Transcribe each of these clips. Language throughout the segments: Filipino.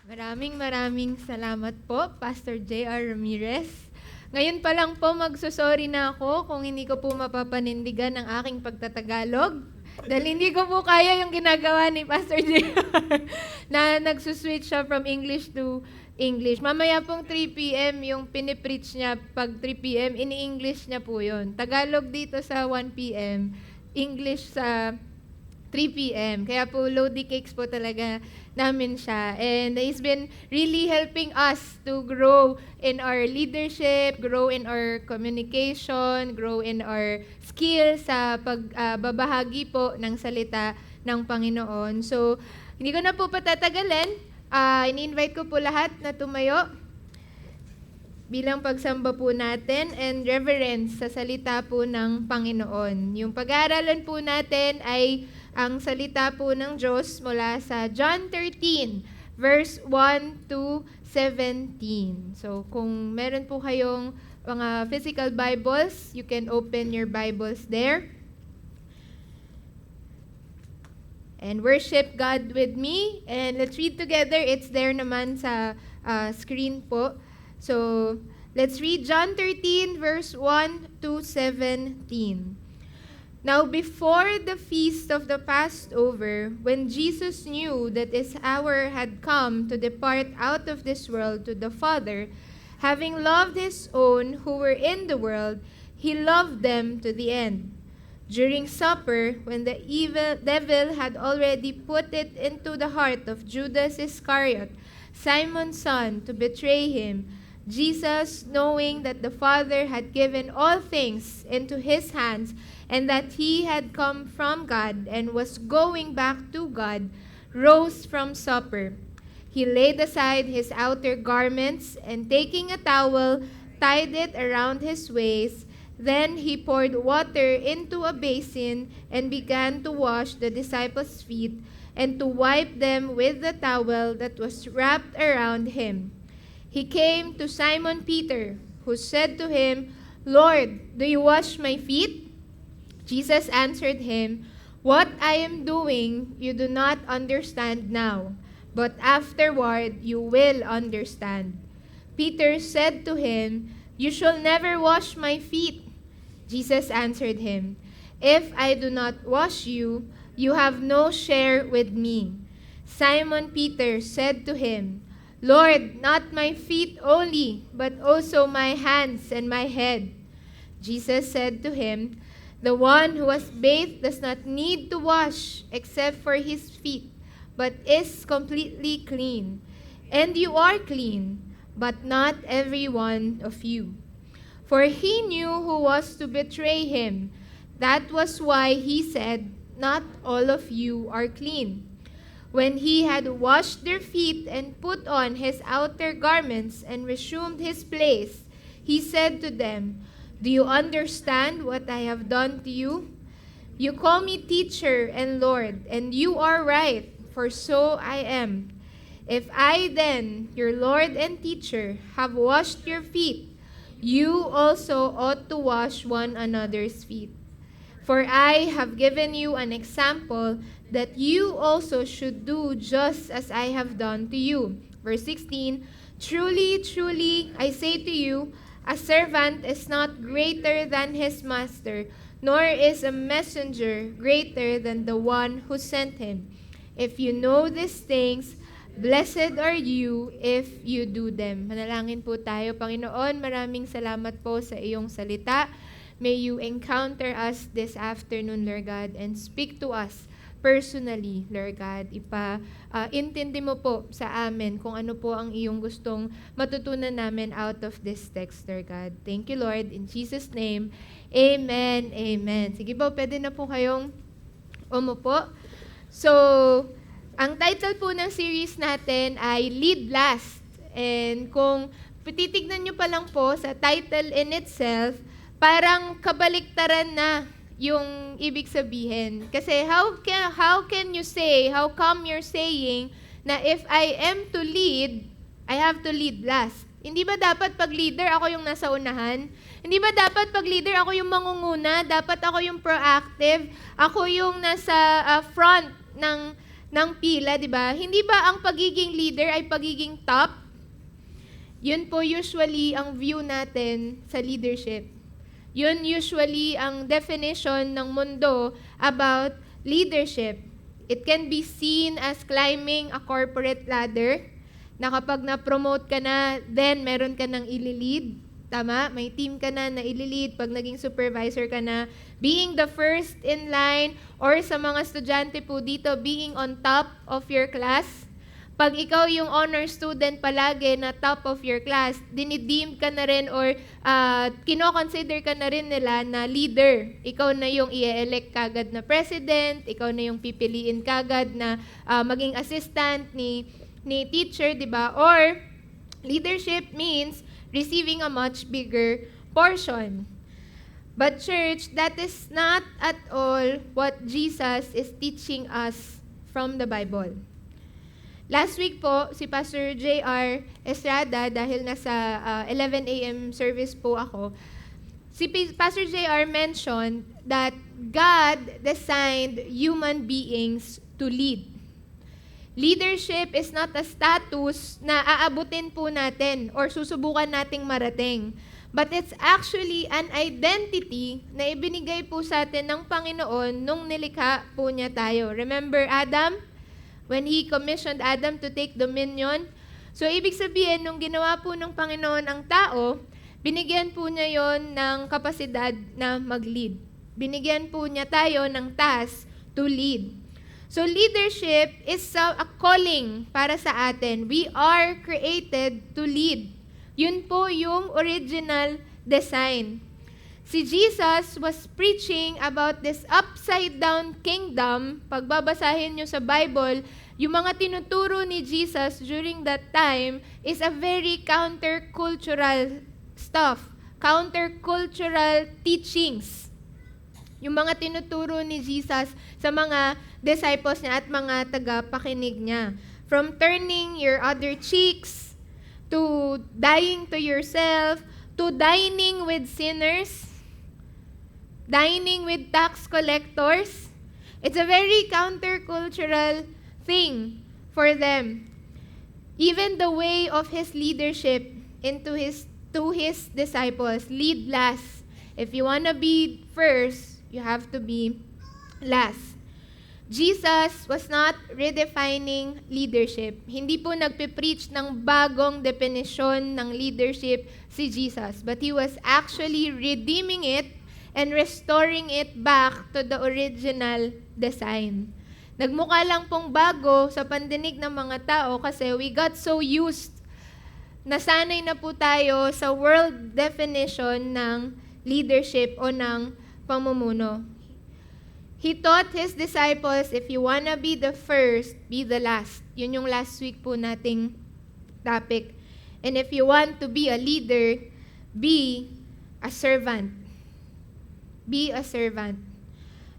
Maraming salamat po, Pastor J.R. Ramirez. Ngayon pa lang po magsusorry na ako kung hindi ko po mapapanindigan ang aking pagtatagalog. Dahil hindi ko po kaya yung ginagawa ni Pastor J.R. na nagsuswitch siya from English to English. Mamaya pong 3 p.m. yung pinipreach niya, pag 3 p.m. ini-English niya po yun. Tagalog dito sa 1 p.m., English sa 3 p.m. Kaya po Lodi Cakes po talaga namin siya. And he's been really helping us to grow in our leadership, grow in our communication, grow in our skills sa pagbabahagi po ng salita ng Panginoon. So, hindi ko na po patatagalin. Ini-invite ko po lahat na tumayo bilang pagsamba po natin and reverence sa salita po ng Panginoon. Yung pag-aaralan po natin ay ang salita po ng Diyos mula sa John 13, verse 1 to 17. So, kung meron po kayong mga physical Bibles, you can open your Bibles there. And worship God with me. And let's read together. It's there naman sa screen po. So, let's read John 13, verse 1 to 17. Now, before the feast of the Passover, when Jesus knew that his hour had come to depart out of this world to the Father, having loved his own who were in the world, he loved them to the end. During supper, when the evil devil had already put it into the heart of Judas Iscariot, Simon's son, to betray him, Jesus, knowing that the Father had given all things into his hands, and that he had come from God and was going back to God, rose from supper. He laid aside his outer garments, and taking a towel, tied it around his waist. Then he poured water into a basin and began to wash the disciples' feet and to wipe them with the towel that was wrapped around him. He came to Simon Peter, who said to him, "Lord, do you wash my feet?" Jesus answered him, "What I am doing you do not understand now, but afterward you will understand." Peter said to him, "You shall never wash my feet." Jesus answered him, "If I do not wash you, you have no share with me." Simon Peter said to him, "Lord, not my feet only, but also my hands and my head." Jesus said to him, "The one who has bathed does not need to wash except for his feet, but is completely clean. And you are clean, but not every one of you." For he knew who was to betray him. That was why he said, "Not all of you are clean." When he had washed their feet and put on his outer garments and resumed his place, he said to them, "Do you understand what I have done to you? You call me teacher and Lord, and you are right, for so I am. If I then, your Lord and teacher, have washed your feet, you also ought to wash one another's feet. For I have given you an example that you also should do just as I have done to you." Verse 16, "Truly, truly, I say to you, a servant is not greater than his master, nor is a messenger greater than the one who sent him. If you know these things, blessed are you if you do them." Manalangin po tayo. Panginoon, maraming salamat po sa iyong salita. May you encounter us this afternoon, Lord God, and speak to us personally, Lord God. Intindi mo po sa amin kung ano po ang iyong gustong matutunan namin out of this text, Lord God. Thank you, Lord. In Jesus' name, amen, amen. Sige po, pwede na po kayong umupo. So, ang title po ng series natin ay Lead Last. And kung titignan nyo pa lang po sa title in itself, parang kabaliktaran na yung ibig sabihin. Kasi how can you say, how come you're saying na if I am to lead, I have to lead last? Hindi ba dapat pag leader ako yung nasa unahan? Hindi ba dapat pag leader ako yung mangunguna? Dapat ako yung proactive? Ako yung nasa front ng pila, di ba? Hindi ba ang pagiging leader ay pagiging top? Yun po usually ang view natin sa leadership. Yun usually ang definition ng mundo about leadership. It can be seen as climbing a corporate ladder, na kapag na-promote ka na, then meron ka ng ililid. Tama? May team ka na ililid. Pag naging supervisor ka na, being the first in line, or sa mga estudyante po dito, being on top of your class. Pag ikaw yung honor student palagi na top of your class, dinideem ka na rin or kino-consider ka na rin nila na leader. Ikaw na yung i-elect kagad na president, ikaw na yung pipiliin kagad na maging assistant ni teacher, di ba? Or leadership means receiving a much bigger portion. But church, that is not at all what Jesus is teaching us from the Bible. Last week po, si Pastor J.R. Estrada, dahil nasa 11 a.m. service po ako, si Pastor J.R. mentioned that God designed human beings to lead. Leadership is not a status na aabutin po natin or susubukan nating marating. But it's actually an identity na ibinigay po sa atin ng Panginoon nung nilikha po niya tayo. Remember Adam? When He commissioned Adam to take dominion. So, ibig sabihin, nung ginawa po ng Panginoon ang tao, binigyan po niya yon ng kapasidad na mag-lead. Binigyan po niya tayo ng task to lead. So, leadership is a calling para sa atin. We are created to lead. Yun po yung original design. Si Jesus was preaching about this upside-down kingdom. Pagbabasahin nyo sa Bible, yung mga tinuturo ni Jesus during that time is a very countercultural stuff. Countercultural teachings. Yung mga tinuturo ni Jesus sa mga disciples niya at mga tagapakinig niya. From turning your other cheeks, to dying to yourself, to dining with sinners, dining with tax collectors. It's a very countercultural thing for them. Even the way of His leadership to His disciples, lead last. If you want to be first, you have to be last. Jesus was not redefining leadership. Hindi po nagpe-preach ng bagong definisyon ng leadership si Jesus, but He was actually redeeming it and restoring it back to the original design. Nagmukha lang pong bago sa pandinig ng mga tao kasi we got so used, nasanay na po tayo sa world definition ng leadership o ng pamumuno. He taught His disciples, if you wanna be the first, be the last. Yun yung last week po nating topic. And if you want to be a leader, be a servant. Be a servant.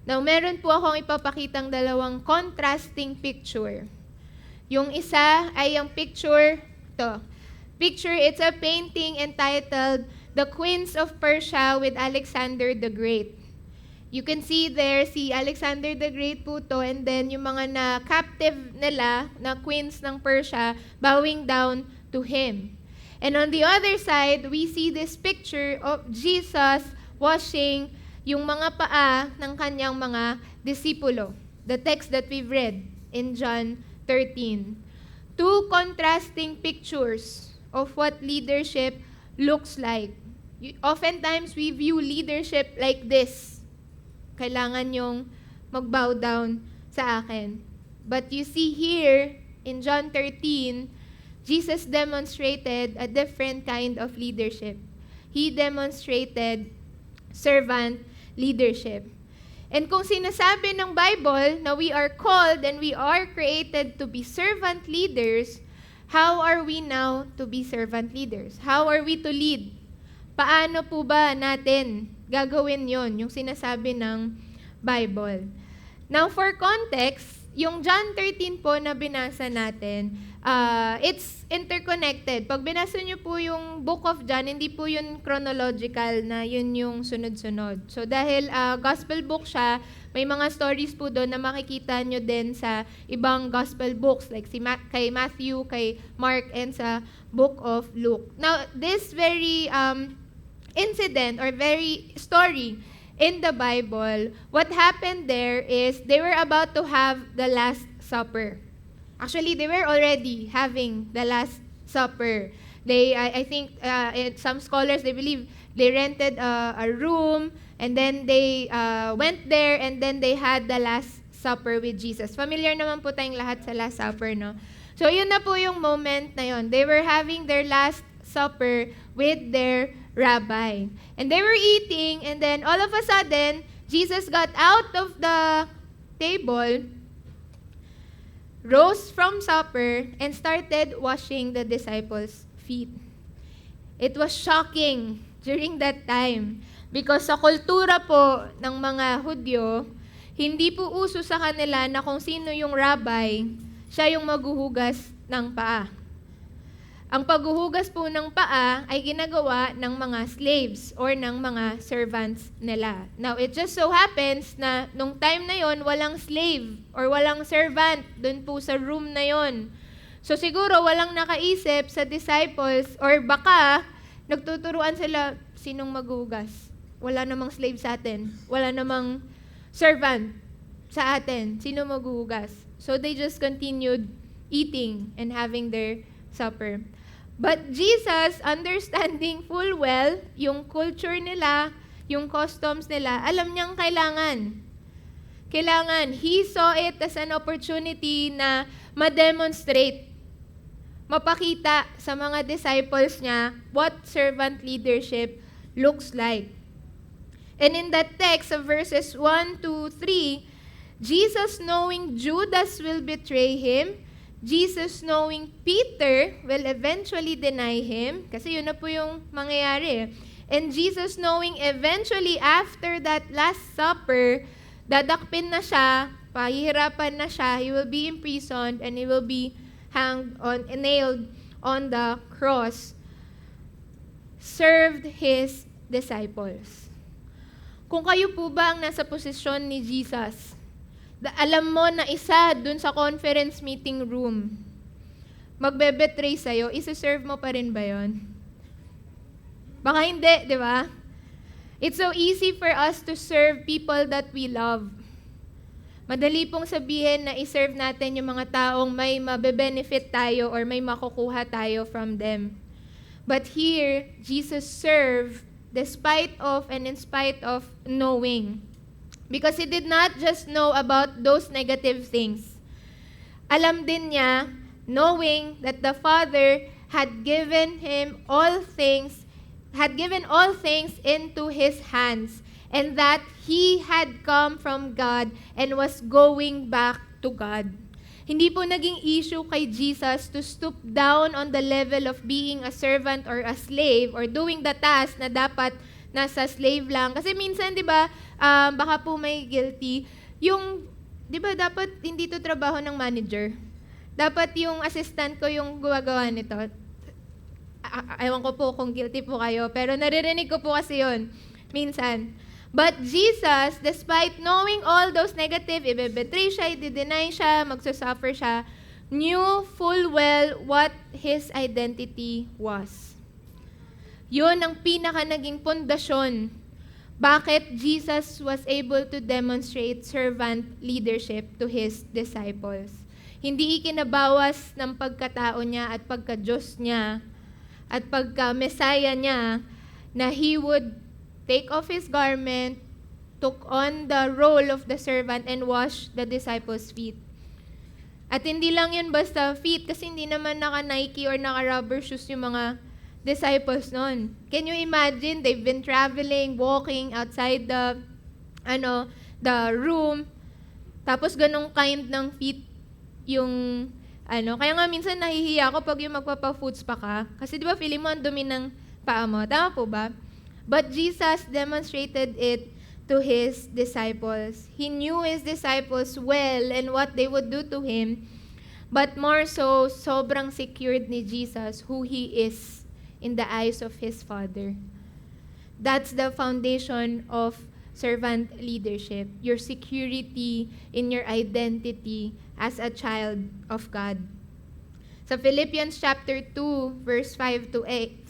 Now, meron po akong ipapakitang dalawang contrasting picture. Yung isa ay ang picture, to. Picture, it's a painting entitled The Queens of Persia with Alexander the Great. You can see there, si Alexander the Great po to, and then yung mga na-captive nila, na queens ng Persia, bowing down to him. And on the other side, we see this picture of Jesus washing yung mga paa ng kanyang mga disipulo. The text that we've read in John 13. Two contrasting pictures of what leadership looks like. Oftentimes, we view leadership like this. Kailangan yung mag-bow down sa akin. But you see here, in John 13, Jesus demonstrated a different kind of leadership. He demonstrated servant leadership. And kung sinasabi ng Bible na we are called and we are created to be servant leaders, how are we now to be servant leaders? How are we to lead? Paano po ba natin gagawin yon, yung sinasabi ng Bible? Now, for context, yung John 13 po na binasa natin, it's interconnected. Pag binasa nyo po yung Book of John, hindi po yun chronological na yun yung sunod-sunod. So dahil gospel book siya, may mga stories po doon na makikita nyo din sa ibang gospel books like kay Matthew, kay Mark, and sa Book of Luke. Now, this very incident or very story in the Bible, what happened there is they were about to have the Last Supper. Actually, they were already having the Last Supper. I think, some scholars, they believe they rented a room, and then they went there, and then they had the Last Supper with Jesus. Familiar naman po tayong lahat sa Last Supper, no? So, yun na po yung moment na yun. They were having their Last Supper with their rabbi. And they were eating, and then all of a sudden, Jesus got out of the table, rose from supper, and started washing the disciples' feet. It was shocking during that time because sa kultura po ng mga Hudyo, hindi po uso sa kanila na kung sino yung rabbi, siya yung maghuhugas ng paa. Ang paghuhugas po ng paa ay ginagawa ng mga slaves or ng mga servants nila. Now, it just so happens na nung time na yon walang slave or walang servant dun po sa room na yon. So, siguro walang nakaisip sa disciples or baka nagtuturuan sila sinong maghuhugas. Wala namang slave sa atin. Wala namang servant sa atin. Sino maghuhugas? So, they just continued eating and having their supper. But Jesus, understanding full well yung culture nila, yung customs nila, alam niyang kailangan. He saw it as an opportunity na ma-demonstrate, mapakita sa mga disciples niya what servant leadership looks like. And in that text of verses 1 to 3, Jesus, knowing Judas will betray him, Jesus, knowing Peter will eventually deny him, kasi yun na po yung mangyayari. And Jesus, knowing eventually after that Last Supper, dadakpin na siya, pahihirapan na siya, he will be imprisoned, and he will be nailed on the cross, served his disciples. Kung kayo po ba ang nasa posisyon ni Jesus, alam mo na isa dun sa conference meeting room, magbe-betray sa'yo, isa-serve mo pa rin ba yun? Baka hindi, di ba? It's so easy for us to serve people that we love. Madali pong sabihin na i-serve natin yung mga taong may mabe-benefit tayo or may makukuha tayo from them. But here, Jesus served despite of and in spite of knowing. Because he did not just know about those negative things. Alam din niya, knowing that the Father had given all things into his hands, and that he had come from God and was going back to God. Hindi po naging issue kay Jesus to stoop down on the level of being a servant or a slave or doing the task na dapat nasa slave lang. Kasi minsan, di ba, baka po may guilty. Yung, di ba, dapat hindi to trabaho ng manager. Dapat yung assistant ko yung gumagawa nito. Ewan ko po kung guilty po kayo, pero naririnig ko po kasi yun minsan. But Jesus, despite knowing all those negative, i-betray siya, i-deny siya, magsusuffer siya, knew full well what his identity was. Yun ang pinaka naging pundasyon bakit Jesus was able to demonstrate servant leadership to his disciples. Hindi ikinabawas ng pagkatao niya at pagka-Diyos niya at pagka-Mesaya niya na he would take off his garment, took on the role of the servant, and wash the disciples' feet. At hindi lang yun basta feet, kasi hindi naman naka-Nike or naka-rubber shoes yung mga disciples noon. Can you imagine? They've been traveling, walking outside the room, tapos ganong kind ng feet yung kaya nga minsan nahihiya ako pag yung magpapa-foods pa ka, kasi di ba feeling mo ang dumi ng paa mo, tama po ba? But Jesus demonstrated it to His disciples. He knew His disciples well and what they would do to Him. But more so, sobrang secured ni Jesus who He is in the eyes of His Father. That's the foundation of servant leadership. Your security in your identity as a child of God. Sa Philippians chapter 2, verse 5 to 8,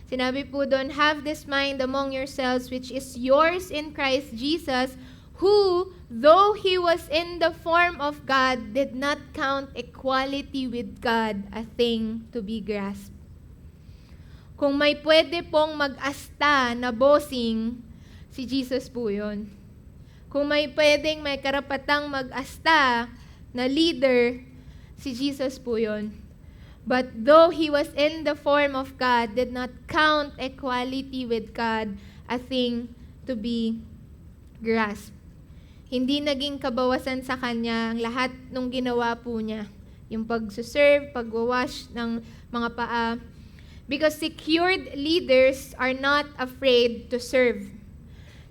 sinabi po doon, have this mind among yourselves which is yours in Christ Jesus, who, though He was in the form of God, did not count equality with God a thing to be grasped. Kung may pwede pong mag-asta na bossing, si Jesus po yun. Kung may pwedeng may karapatang mag-asta na leader, si Jesus po yun. But though He was in the form of God, did not count equality with God a thing to be grasped. Hindi naging kabawasan sa Kanya ang lahat ng ginawa po Niya. Yung pag-serve, pag-wash ng mga paa. Because secured leaders are not afraid to serve.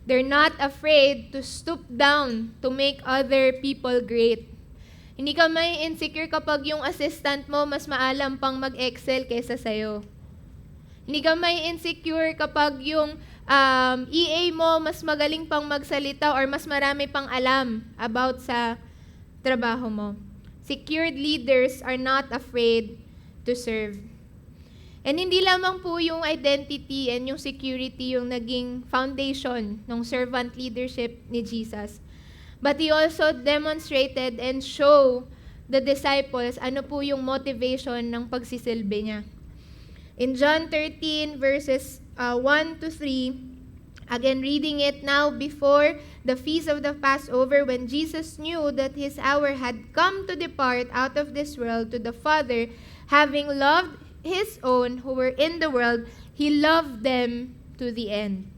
They're not afraid to stoop down to make other people great. Hindi ka may insecure kapag yung assistant mo mas maalam pang mag-excel kaysa sa'yo. Hindi ka may insecure kapag yung EA mo mas magaling pang magsalita or mas marami pang alam about sa trabaho mo. Secured leaders are not afraid to serve. And hindi lamang po yung identity and yung security yung naging foundation ng servant leadership ni Jesus. But He also demonstrated and showed the disciples ano po yung motivation ng pagsisilbi niya. In John 13 verses 1 to 3, again reading it now before the feast of the Passover, when Jesus knew that His hour had come to depart out of this world to the Father, having loved His own who were in the world, He loved them to the end.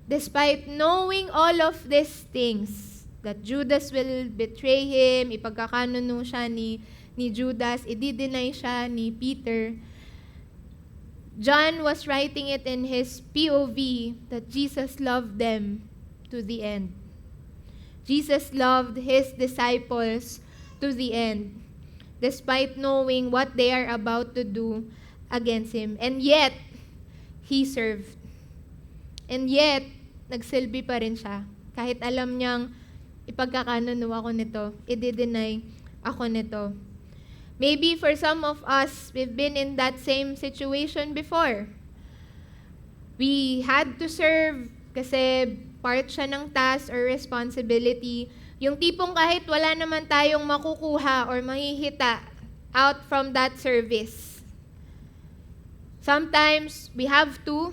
Despite knowing all of these things, that Judas will betray Him, ipagkakanuno siya ni Judas, i-deny siya ni Peter, John was writing it in his POV that Jesus loved them to the end. Jesus loved His disciples to the end, despite knowing what they are about to do against Him. And yet, He served. And yet, nagsilbi pa rin siya. Kahit alam niyang, ipagkakanuno ako nito, i-deny ako nito. Maybe for some of us, we've been in that same situation before. We had to serve kasi part siya ng task or responsibility. Yung tipong kahit wala naman tayong makukuha or mahihita out from that service. Sometimes we have to.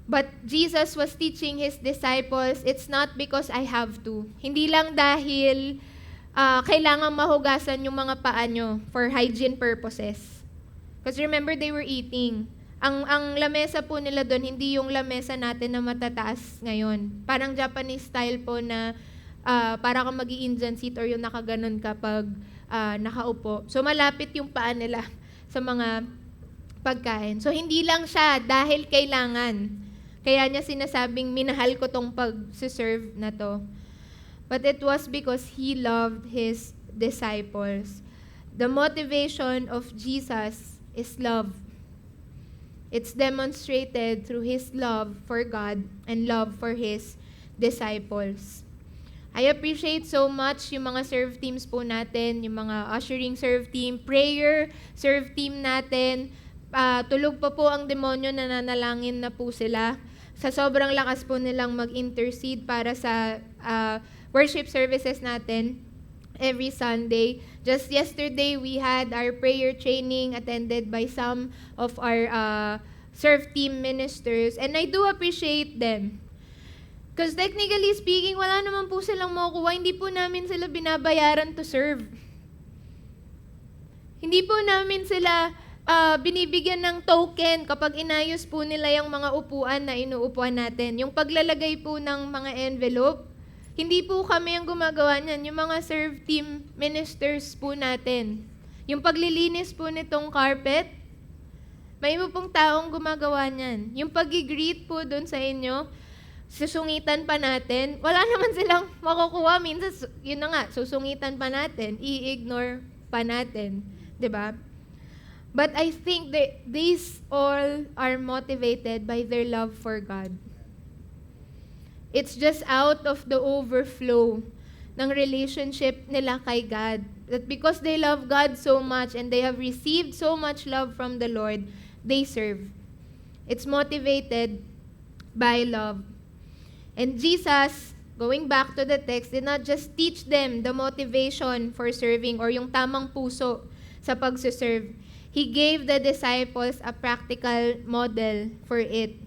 But Jesus was teaching His disciples, it's not because I have to. Hindi lang dahil kailangan mahugasan yung mga paa nyo for hygiene purposes. Because remember, they were eating. Ang lamesa po nila doon, hindi yung lamesa natin na matataas ngayon. Parang Japanese style po na para kang mag-i-Indian seat or yung nakaganon kapag nakaupo. So malapit yung paa nila sa mga pagkain. So hindi lang siya dahil kailangan. Kaya niya sinasabing, minahal ko tong pag-serve na to. But it was because He loved His disciples. The motivation of Jesus is love. It's demonstrated through His love for God and love for His disciples. I appreciate so much yung mga serve teams po natin, yung mga ushering serve team, prayer serve team natin. Tulog pa po ang demonyo, nananalangin na po sila. Sa sobrang lakas po nilang mag-intercede para sa worship services natin every Sunday. Just yesterday, we had our prayer training attended by some of our serve team ministers. And I do appreciate them. Because technically speaking, wala naman po silang makukuha. Hindi po namin sila binabayaran to serve. Hindi po namin sila binibigyan ng token kapag inayos po nila yung mga upuan na inuupuan natin. Yung paglalagay po ng mga envelope, hindi po kami ang gumagawa niyan. Yung mga serve team ministers po natin. Yung paglilinis po nitong carpet, May iba pong taong gumagawa niyan. Yung pag-greet po doon sa inyo, susungitan pa natin, wala naman silang makukuha. Minsan, yun na nga, susungitan pa natin, i-ignore pa natin. 'Di ba? But I think that these all are motivated by their love for God. It's just out of the overflow ng relationship nila kay God. That because they love God so much and they have received so much love from the Lord, they serve. It's motivated by love. And Jesus, going back to the text, did not just teach them the motivation for serving or yung tamang puso sa pagsuserve. He gave the disciples a practical model for it.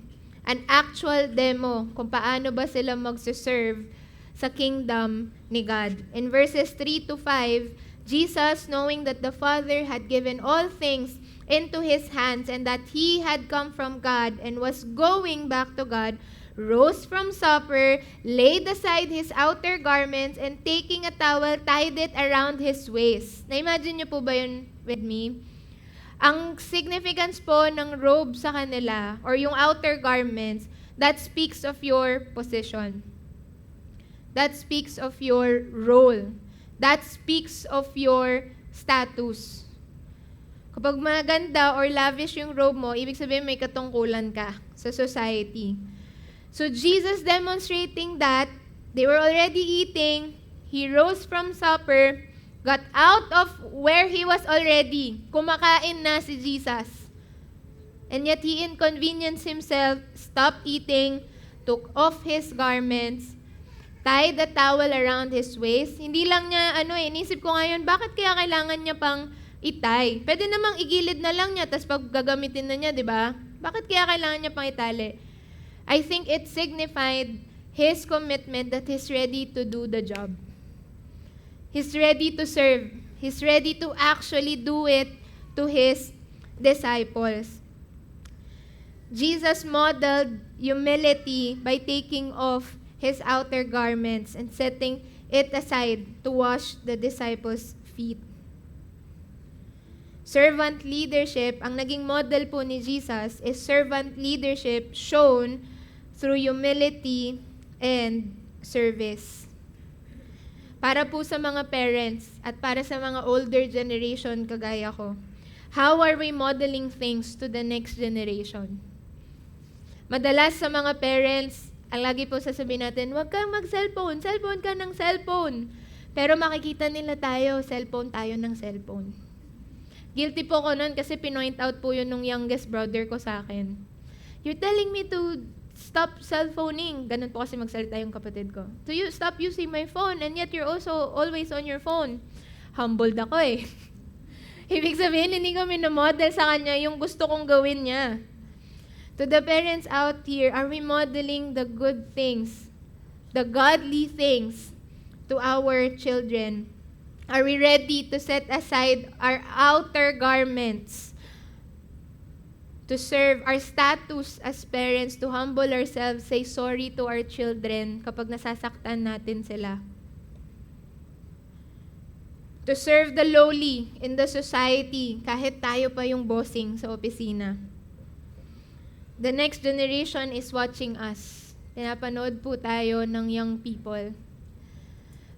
An actual demo kung paano ba sila magsuserve sa kingdom ni God. In verses 3 to 5, Jesus, knowing that the Father had given all things into His hands and that He had come from God and was going back to God, rose from supper, laid aside His outer garments, and taking a towel, tied it around His waist. Na-imagine niyo po ba yun with me? Ang significance po ng robe sa kanila, or yung outer garments, that speaks of your position. That speaks of your role. That speaks of your status. Kapag maganda or lavish yung robe mo, ibig sabihin may katungkulan ka sa society. So Jesus demonstrating that, they were already eating, He rose from supper, got out of where He was already. Kumakain na si Jesus. And yet He inconvenienced Himself, stopped eating, took off His garments, tied the towel around His waist. Hindi lang niya, inisip ko ngayon, bakit kaya kailangan niya pang itay? Pwede namang igilid na lang niya, tapos pag gagamitin na niya, di ba? Bakit kaya kailangan niya pang itali? I think it signified His commitment that He's ready to do the job. He's ready to serve. He's ready to actually do it to His disciples. Jesus modeled humility by taking off His outer garments and setting it aside to wash the disciples' feet. Servant leadership, ang naging model po ni Jesus is servant leadership shown through humility and service. Para po sa mga parents at para sa mga older generation kagaya ko, how are we modeling things to the next generation? Madalas sa mga parents, ang lagi po sasabihin natin, huwag kang mag-cellphone, cellphone ka ng cellphone. Pero makikita nila tayo, cellphone tayo ng cellphone. Guilty po ko nun kasi pinoint out po yun nung youngest brother ko sa akin. You're telling me to stop cellphoning. Ganun po kasi magsalita yung kapatid ko. To you, stop using my phone and yet you're also always on your phone. Humbled ako eh. Ibig sabihin, hindi ko minamodel sa kanya yung gusto kong gawin niya. To the parents out here, are we modeling the good things, the godly things to our children? Are we ready to set aside our outer garments to serve our status as parents, to humble ourselves, say sorry to our children kapag nasasaktan natin sila? To serve the lowly in the society kahit tayo pa yung bossing sa opisina. The next generation is watching us. Pinapanood po tayo ng young people.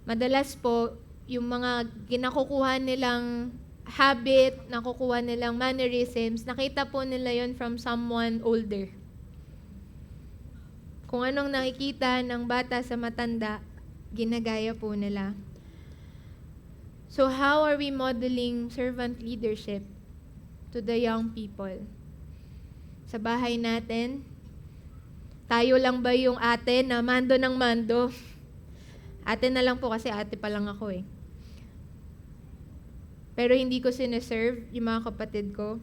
Madalas po, yung mga ginakukuha nilang habit, nakukuha nilang mannerisms, nakita po nila yon from someone older. Kung anong nakikita ng bata sa matanda, ginagaya po nila. So how are we modeling servant leadership to the young people? Sa bahay natin, tayo lang ba yung ate na mando ng mando? Ate na lang po kasi ate pa lang ako eh. Pero hindi ko sineserve yung mga kapatid ko.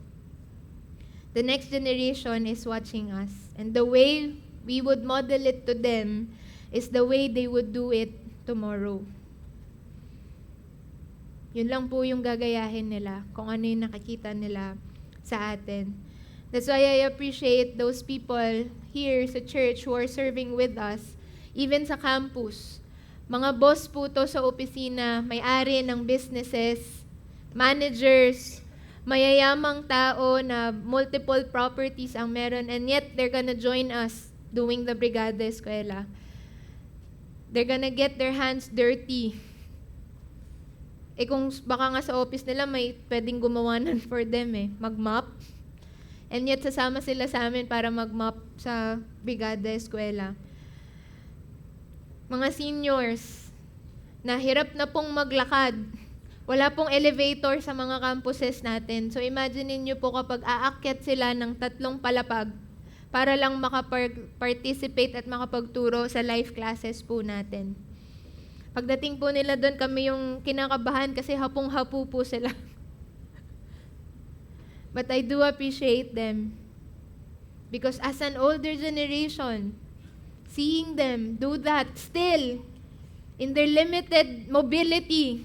The next generation is watching us. And the way we would model it to them is the way they would do it tomorrow. Yun lang po yung gagayahin nila, kung ano yung nakikita nila sa atin. That's why I appreciate those people here sa church who are serving with us, even sa campus. Mga boss po to sa opisina, may-ari ng businesses, managers, mayayamang tao na multiple properties ang meron, and yet they're gonna join us doing the Brigada Eskwela. They're gonna get their hands dirty. Kung baka nga sa office nila may pwedeng gumawa nun for them mag-mop. And yet sasama sila sa amin para mag-mop sa Brigada Eskwela. Mga seniors, na hirap na pong maglakad. Wala pong elevator sa mga campuses natin. So imagine niyo po kapag aakyat sila ng 3 palapag para lang makapag-participate at makapagturo sa live classes po natin. Pagdating po nila doon, kami yung kinakabahan kasi hapong-hapo po sila. But I do appreciate them. Because as an older generation, seeing them do that still, in their limited mobility,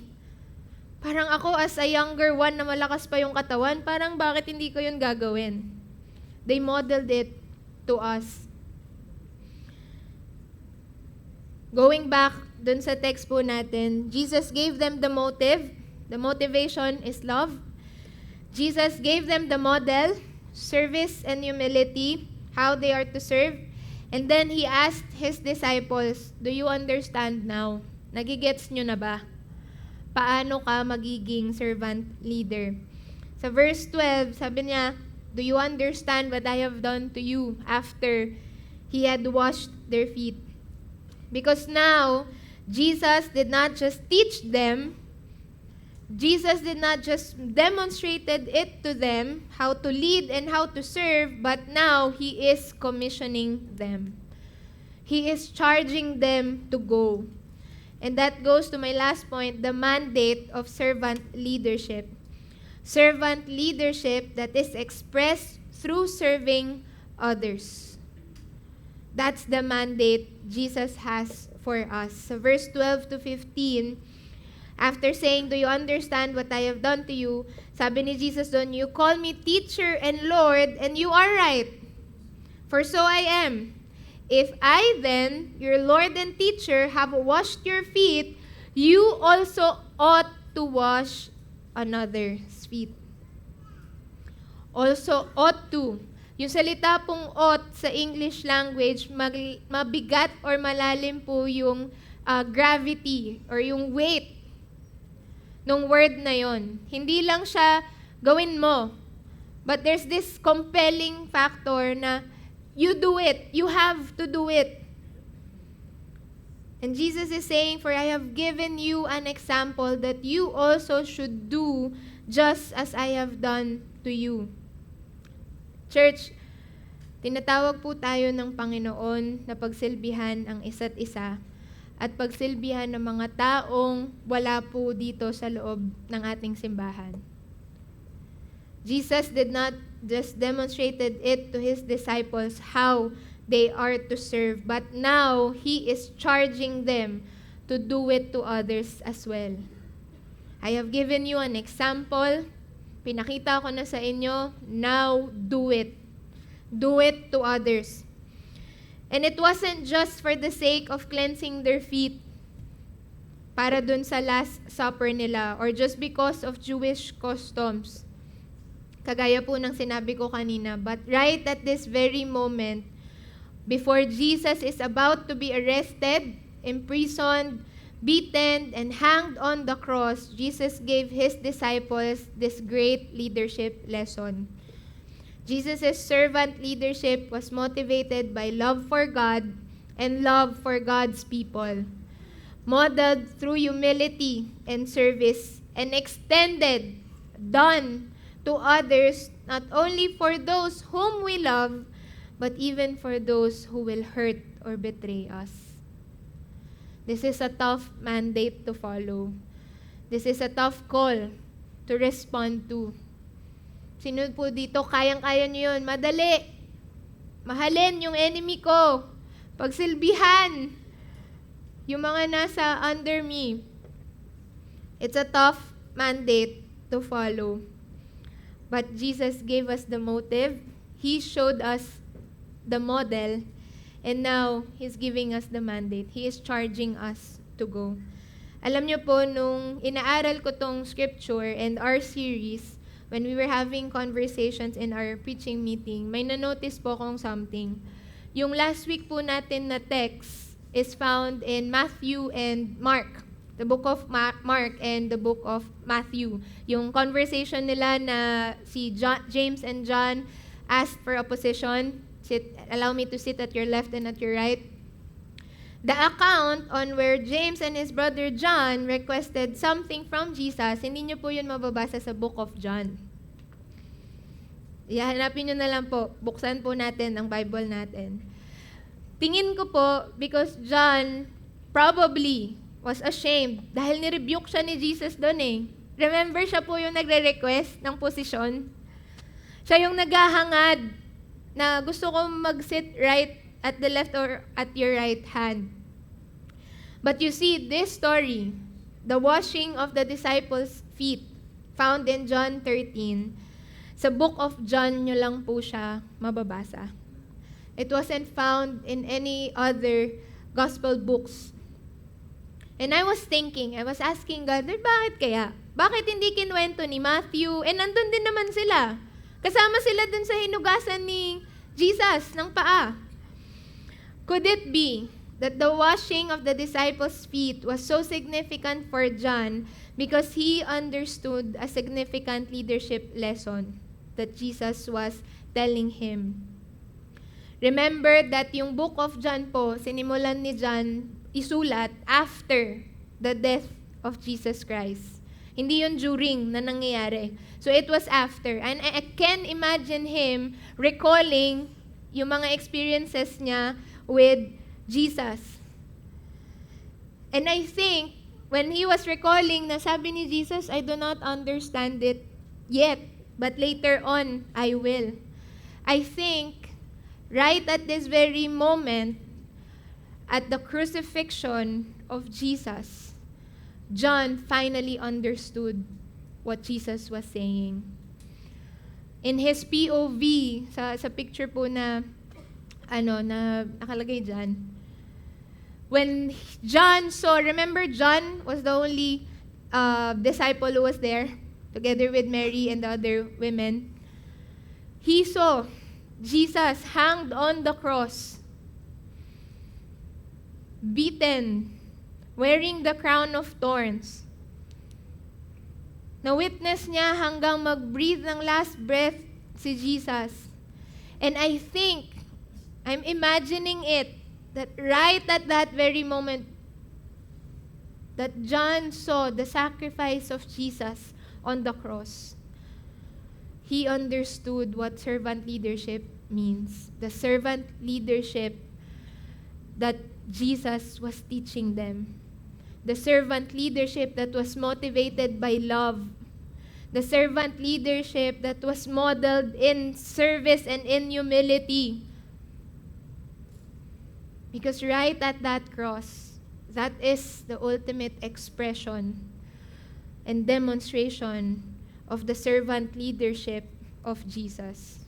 parang ako as a younger one na malakas pa yung katawan, parang bakit hindi ko yun gagawin? They modeled it to us. Going back dun sa text po natin, Jesus gave them the motive. The motivation is love. Jesus gave them the model, service and humility, how they are to serve. And then He asked His disciples, do you understand now? Nagigets nyo na ba? Paano ka magiging servant leader? Sa verse 12, sabi niya, do you understand what I have done to you after He had washed their feet? Because now, Jesus did not just teach them, Jesus did not just demonstrated it to them, how to lead and how to serve, but now He is commissioning them. He is charging them to go. And that goes to my last point, the mandate of servant leadership. Servant leadership that is expressed through serving others. That's the mandate Jesus has for us. So verse 12 to 15, after saying, do you understand what I have done to you? Sabi ni Jesus doon, you call me teacher and Lord, and you are right. For so I am. If I then, your Lord and teacher, have washed your feet, you also ought to wash another's feet. Also ought to. Yung salita pong ought sa English language, mabigat or malalim po yung gravity or yung weight nung word na yon. Hindi lang siya gawin mo, but there's this compelling factor na you do it. You have to do it. And Jesus is saying, for I have given you an example that you also should do just as I have done to you. Church, tinatawag po tayo ng Panginoon na pagsilbihan ang isa't isa at pagsilbihan ng mga taong wala po dito sa loob ng ating simbahan. Jesus did not just demonstrated it to His disciples how they are to serve, but now He is charging them to do it to others as well. I have given you an example. Pinakita ko na sa inyo, now do it. Do it to others. And it wasn't just for the sake of cleansing their feet para dun sa Last Supper nila or just because of Jewish customs. Kagaya po ng sinabi ko kanina, but right at this very moment, before Jesus is about to be arrested, imprisoned, beaten, and hanged on the cross, Jesus gave His disciples this great leadership lesson. Jesus' servant leadership was motivated by love for God and love for God's people, modeled through humility and service, and extended, done to others, not only for those whom we love, but even for those who will hurt or betray us. This is a tough mandate to follow. This is a tough call to respond to. Sino po dito, kayang-kaya nyo yun? Madali. Mahalin yung enemy ko. Pagsilbihan yung mga nasa under me. It's a tough mandate to follow. But Jesus gave us the motive. He showed us the model. And now, He's giving us the mandate. He is charging us to go. Alam niyo po, nung inaaral ko tong scripture and our series, when we were having conversations in our preaching meeting, may na-notice po kong something. Yung last week po natin na text is found in Matthew and Mark. The book of Mark and the book of Matthew. Yung conversation nila na si James and John asked for a position. Allow me to sit at your left and at your right. The account on where James and his brother John requested something from Jesus, hindi nyo po yun mababasa sa book of John. Hanapin nyo na lang po. Buksan po natin ang Bible natin. Tingin ko po, because John probably was ashamed dahil nirebuke siya ni Jesus doon eh. Remember, siya po yung nagre-request ng posisyon. Siya yung naghahangad na gusto ko mag-sit right at the left or at your right hand. But you see, this story, the washing of the disciples' feet, found in John 13, sa book of John nyo lang po siya mababasa. It wasn't found in any other gospel books. And I was asking God, bakit kaya? Bakit hindi kinwento ni Matthew? Nandun din naman sila. Kasama sila dun sa hinugasan ni Jesus ng paa. Could it be that the washing of the disciples' feet was so significant for John because he understood a significant leadership lesson that Jesus was telling him? Remember that yung book of John po, sinimulan ni John isulat after the death of Jesus Christ. Hindi yun during na nangyayari. So it was after. And I can imagine him recalling yung mga experiences niya with Jesus. And I think, when he was recalling na sabi ni Jesus, I do not understand it yet, but later on, I will. I think, right at this very moment, at the crucifixion of Jesus, John finally understood what Jesus was saying. In his POV, sa picture po na na nakalagay dyan, when John saw, remember John was the only disciple who was there, together with Mary and the other women. He saw Jesus hanged on the cross, beaten, wearing the crown of thorns. Na-witness niya hanggang mag-breathe ng last breath si Jesus. And I think, I'm imagining it, that right at that very moment, that John saw the sacrifice of Jesus on the cross, he understood what servant leadership means. The servant leadership that Jesus was teaching them. The servant leadership that was motivated by love. The servant leadership that was modeled in service and in humility. Because right at that cross, that is the ultimate expression and demonstration of the servant leadership of Jesus.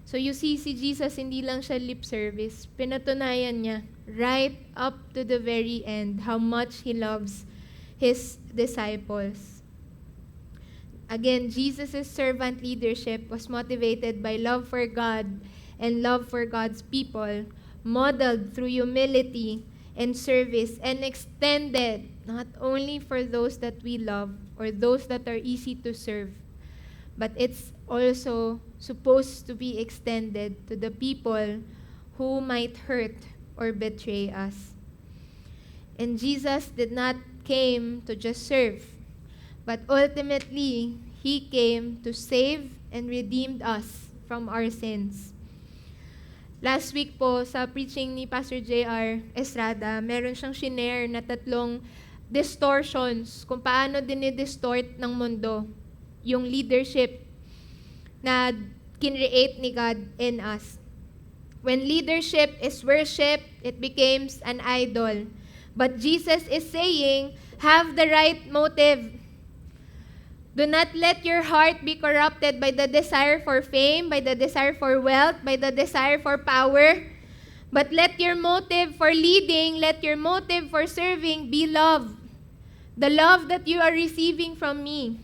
So you see, si Jesus, hindi lang siya lip service. Pinatunayan niya right up to the very end how much He loves His disciples. Again, Jesus' servant leadership was motivated by love for God and love for God's people, modeled through humility and service, and extended not only for those that we love or those that are easy to serve, but it's also supposed to be extended to the people who might hurt or betray us. And Jesus did not came to just serve, but ultimately, He came to save and redeem us from our sins. Last week po, sa preaching ni Pastor J.R. Estrada, meron siyang shinare na 3 distortions kung paano dinidistort ng mundo yung leadership na kinreate ni God in us. When leadership is worship, it becomes an idol. But Jesus is saying, have the right motive. Do not let your heart be corrupted by the desire for fame, by the desire for wealth, by the desire for power. But let your motive for leading, let your motive for serving be love. The love that you are receiving from me.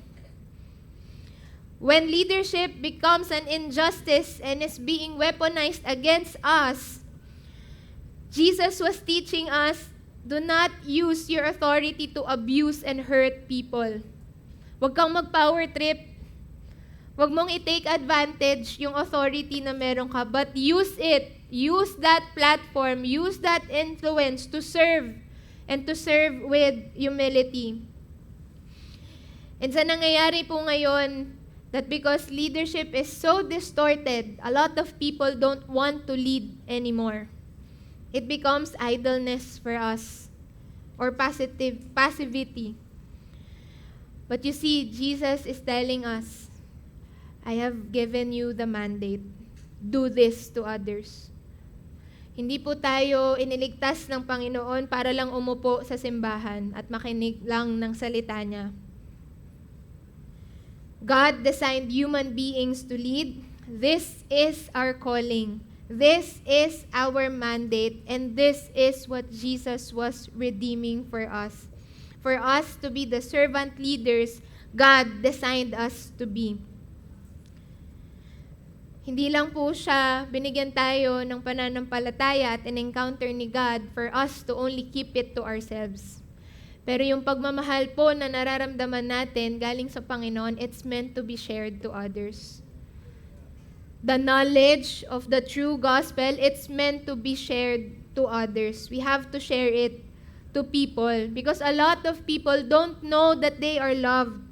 When leadership becomes an injustice and is being weaponized against us, Jesus was teaching us, do not use your authority to abuse and hurt people. Huwag kang mag-power trip. Huwag mong i-take advantage yung authority na meron ka, but use it. Use that platform, use that influence to serve and to serve with humility. And sa nangyayari po ngayon, that because leadership is so distorted, a lot of people don't want to lead anymore. It becomes idleness for us or passivity. But you see, Jesus is telling us, I have given you the mandate. Do this to others. Hindi po tayo iniligtas ng Panginoon para lang umupo sa simbahan at makinig lang ng salita niya. God designed human beings to lead. This is our calling. This is our mandate, and this is what Jesus was redeeming for us. For us to be the servant leaders God designed us to be. Hindi lang po siya binigyan tayo ng pananampalataya at an encounter ni God for us to only keep it to ourselves. Pero yung pagmamahal po na nararamdaman natin galing sa Panginoon, it's meant to be shared to others. The knowledge of the true gospel, it's meant to be shared to others. We have to share it to people because a lot of people don't know that they are loved.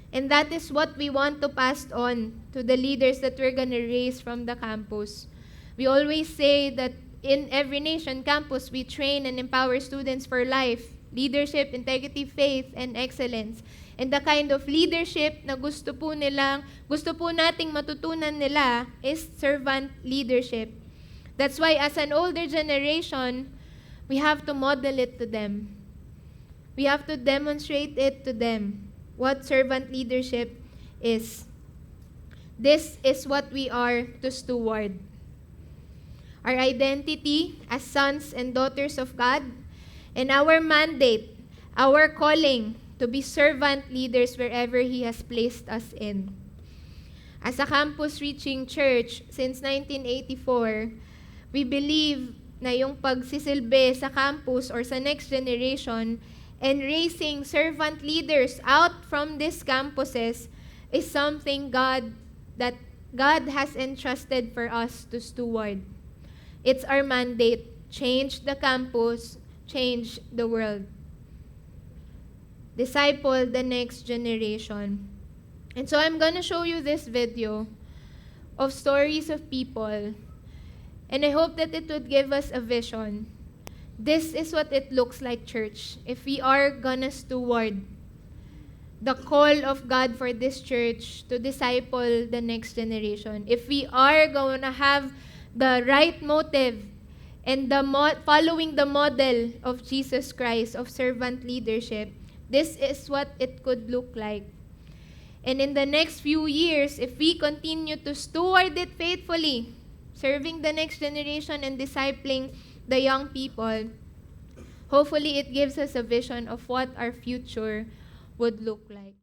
And that is what we want to pass on to the leaders that we're going to raise from the campus. We always say that in every nation campus, we train and empower students for life, leadership, integrity, faith, and excellence. And the kind of leadership na gusto po nating matutunan nila is servant leadership. That's why as an older generation, we have to model it to them. We have to demonstrate it to them, what servant leadership is. This is what we are to steward. Our identity as sons and daughters of God, and our mandate, our calling, to be servant leaders wherever He has placed us in. As a campus-reaching church, since 1984, we believe na yung pagsisilbi sa campus or sa next generation and raising servant leaders out from these campuses is something that God has entrusted for us to steward. It's our mandate. Change the campus, change the world. Disciple the next generation. And so I'm gonna show you this video of stories of people, and I hope that it would give us a vision. This is what it looks like, church, if we are gonna steward the call of God for this church to disciple the next generation. If we are gonna have the right motive and following the model of Jesus Christ of servant leadership, this is what it could look like. And in the next few years, if we continue to steward it faithfully, serving the next generation and discipling the young people, hopefully it gives us a vision of what our future would look like.